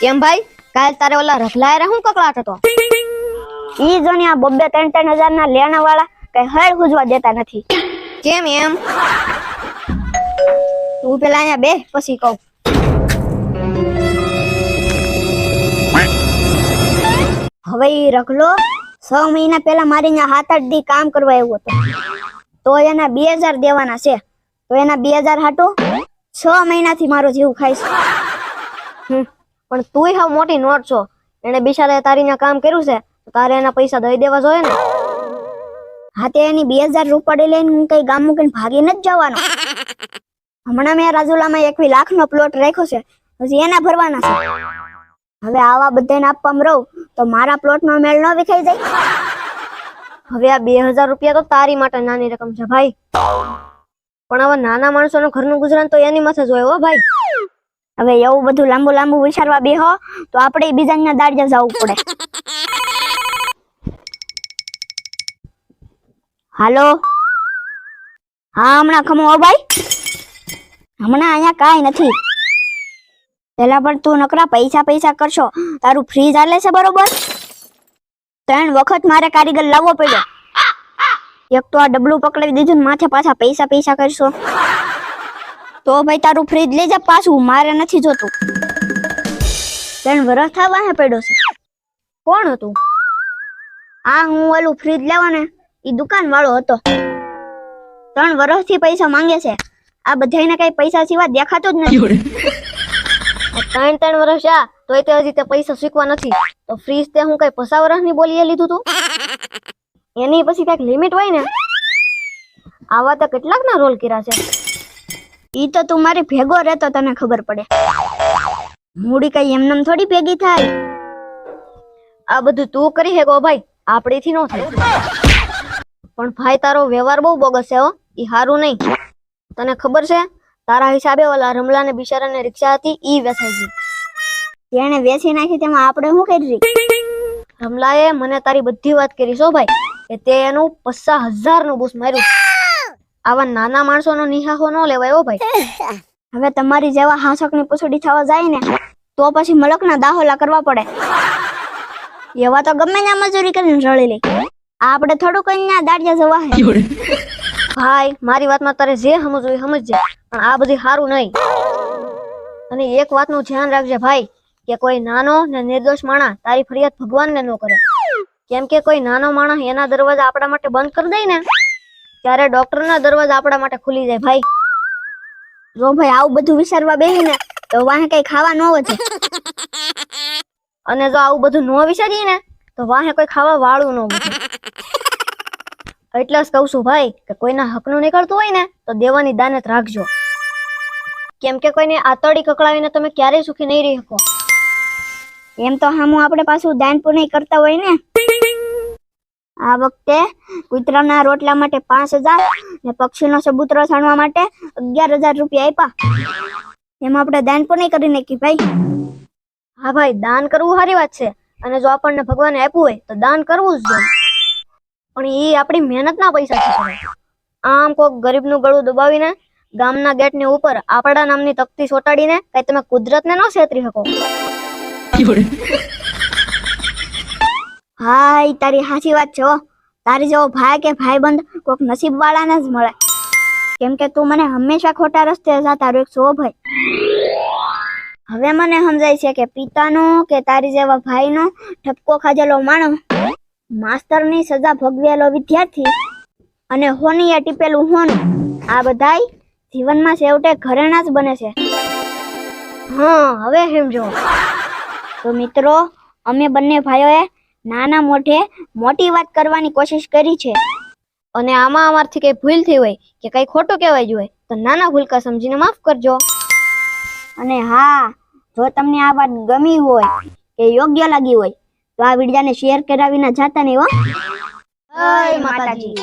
કેમ ભાઈ કાલ તારે ઓલા રખલાય હું કકળાટ હતો? ઈ જો ને આ 2-3 ના લેણા વાળા કઈ હળ હુજવા દેતા નથી. કેમ એમ? તું પેલા અહીંયા બે પછી કહું. હવે ઈ રખલો 6 મહિના પહેલા મારી ત્યાં 7-8 દી કામ કરવા આવ્યો હતો, તો એના 2000 દેવાના છે. તો એના 2000 હાટો 6 મહિનાથી મારો જીવ ખાય છે. પણ તુંય હાવ મોટી નોટ છો. એને બિચારે તારી ત્યાં કામ કર્યું છે તો તારે એના પૈસા દઈ દેવા જોઈએ ને. હા તે એની 2000 રૂપિયા લઈને હું કઈ ગામ મૂકીને ભાગીને જ જવાનો. હમણાં મેં રાજુલામાં 21 લાખનો પ્લોટ રાખ્યો છે, હજી એના ભરવાના છે. હવે આવા બધાને આપવામાં રહું તો મારા પ્લોટનો મેળ ન વિખાઈ જાય. હવે આ 2000 રૂપિયા તો તારી માટે નાની રકમ છે ભાઈ, પણ હવે નાના માણસોનું ઘરનું ગુજરાન તો એની માથે જ હોય હો ભાઈ. હવે એવું બધું લાંબુ વિચારવા બેહો તો આપણે બીજાના દાડિયા જવું પડે. હાલો, હા હમણાં ખમો ભાઈ. હમણાં અહીંયા કાંઈ નથી. પેલા પણ તું નકરા પૈસા કરશો. તારું ફ્રીજ હાલે છે બરોબર? 3 વખત મારે કારીગર લાવવો પડ્યો. એક તો આ ડબલું પકડાવી દીધું ને માથે પાછા પૈસા કરશો. તો ભાઈ તારું ફ્રીજ લઈ જા પાછું, મારે નથી જોતું. 3 વર્ષ થવા હે પડ્યો છે. કોણ હતું? આ હું ઓલું ફ્રીજ લેવા ને ઈ દુકાન વાળો હતો. 3 વર્ષથી પૈસા માંગે છે. આ બધાને કઈ પૈસા સિવાય દેખાતો જ નથી. 3 વર્ષ આ તોય તે હજી તે પૈસા શીખવા નથી. તો ફ્રીજ તે હું કઈ 50 વર્ષની બોલીએ લીધું તું? એની પછી કઈક લિમિટ હોય ને. આવા તો કેટલાક ના રોલ કર્યા છે. ઈ તો તું મારી ભેગો રહેતો તને ખબર પડે. મૂડી કઈ એમનેમ થોડી ભેગી થાય. આ બધું તું કરી હેગો ભાઈ, આપણીથી ન થાય. પણ ભાઈ તારો વ્યવહાર બહુ બોગસ છે હો, ઈ હારું નહીં. તને ખબર છે તારા હિસાબે ઓલા રમલાને બિચારાને રિક્ષા હતી ઈ વેચાઈ ગઈ. તેને વેચી નાખી તેમાં આપણે શું કરી? રમલાએ મને તારી બધી વાત કરી છો ભાઈ, કે તે એનું 50,000 નું બૂસ માર્યું. આવા નાના માણસોનો નિહાહો ન લેવાય હો ભાઈ. હવે તમારી જેવા હાંસકની પૂછડી થવા જાય ને તો પછી મલકના દાહોલા કરવા પડે. એવા તો ગમે ત્યાં મજૂરી કરીને રળી લે. આપણે થોડું કઈ દાડિયા જવા હે. ભાઈ મારી વાતમાં તારે જે સમજવું એ સમજજે, પણ આ બધી સારું નહીં. અને એક વાતનું ધ્યાન રાખજે ભાઈ, કે કોઈ નાનો ને નિર્દોષ માણસ તારી ફરિયાદ ભગવાનને ન કરે. કેમ કે કોઈ નાનો માણસ એના દરવાજા આપણા માટે બંધ કરી દે ને ત્યારે ડોક્ટરના દરવાજા આપણા માટે ખુલી જાય ભાઈ. જો ભાઈ આવું બધું વિચારવા બેહી ને તો વાહે કઈ ખાવા ન વધે. અને જો આવું બધું ન વિચારીએ ને તો વાહે કોઈ ખાવા વાળું ન વધે. એટલે જ કહું છું ભાઈ કે કોઈના હકનું નીકળતું હોય ને તો દેવાની દાનત રાખજો. કેમ કે કોઈને આતડી કકડાવીને તમે ક્યારેય સુખી નહીં રહી શકો. એમ તો હામું આપણે પાછું દાન પુણ્ય કરતા હોય ને. આ વખતે કૂતરાના રોટલા માટે 5,000 ને પક્ષીનો સબૂતરો છાણવા માટે 11,000 રૂપિયા આપ્યા. એમાં આપણે દાન પુણ્ય કરી નાખી ભાઈ. હા ભાઈ, દાન કરવું સારી વાત છે, અને જો આપણને ભગવાને આપ્યું હોય તો દાન કરવું જ જોઈએ. પણ એ આપણી મહેનતના પૈસા છે. આમ કોક ગરીબનું ગળું દબાવીને ગામના ગેટની ઉપર આપણા નામની તકતી ચોટાડીને કઈ તમે કુદરતને ન છેતરી શકો. હા ઈ તારી સાચી વાત છે. તારી જેવો ભાઈ કે ભાઈબંધ કોક નસીબ વાળાને જ મળે. કેમ કે તું મને હંમેશા ખોટા રસ્તે જતા રોકશો ભાઈ. હવે મને સમજાય છે કે પિતાનો કે તારી જેવા ભાઈનો ઠપકો ખાધેલો માણસ, માસ્તરની સજા ભોગવેલો વિદ્યાર્થી અને હોનીએ ટીપેલું હોનું, આ બધાય જીવનમાં છેવટે ઘરેણા જ બને છે. હા હવે સમજો. તો મિત્રો, અમે બંને ભાઈઓએ નાના મોઢે મોટી વાત કરવાની કોશિશ કરી છે. અને આમાં અમારથી કઈ ભૂલ થઈ હોય કે કઈ ખોટું કહેવાય જોઈએ તો નાના ભૂલકા સમજીને માફ કરજો. અને હા, જો તમને આ વાત ગમી હોય કે યોગ્ય લાગી હોય તો આ વિડિયાને શેર કરાવીને જાતા નહીં હો. જય માતાજી.